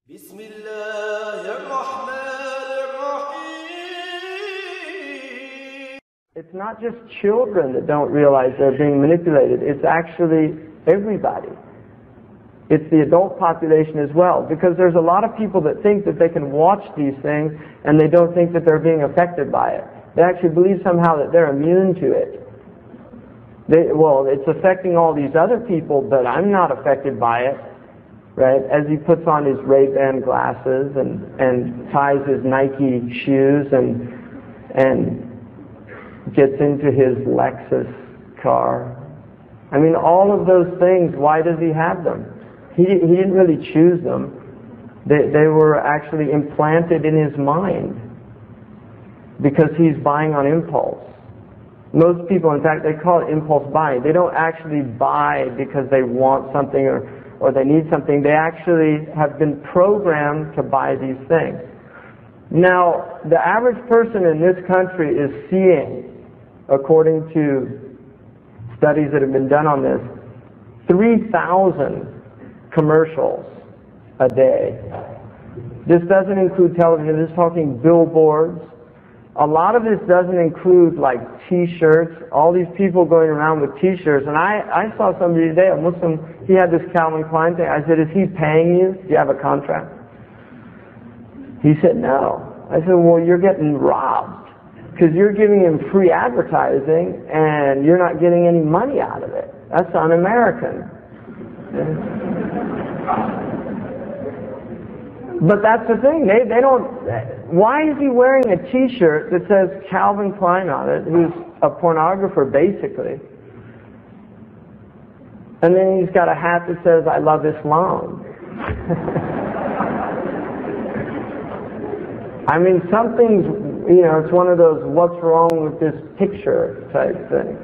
بسم الله الرحمن الرحيم. It's not just children that don't realize they're being manipulated. It's actually everybody. It's the adult population as well, because there's a lot of people that think that they can watch these things and they don't think that they're being affected by it. They actually believe somehow that they're immune to it. Well, it's affecting all these other people, but I'm not affected by it. Right? As he puts on his Ray-Ban glasses and ties his Nike shoes and gets into his Lexus car. I mean, all of those things, why does he have them? He didn't really choose them. They were actually implanted in his mind because he's buying on impulse. Most people, in fact, they call it impulse buying. They don't actually buy because they want something or they need something. They actually have been programmed to buy these things. Now, the average person in this country is seeing, according to studies that have been done on this, 3,000 commercials a day. This doesn't include television. This is talking billboards. A lot of this doesn't include like T-shirts, all these people going around with T-shirts. And I saw somebody today, a Muslim, he had this Calvin Klein thing. I said, is he paying you? Do you have a contract? He said, no. I said, well, you're getting robbed because you're giving him free advertising and you're not getting any money out of it. That's un-American. But that's the thing, they don't, why is he wearing a T-shirt that says Calvin Klein on it, who's a pornographer basically, and then he's got a hat that says, I love Islam. I mean, something's, it's one of those what's wrong with this picture type thing.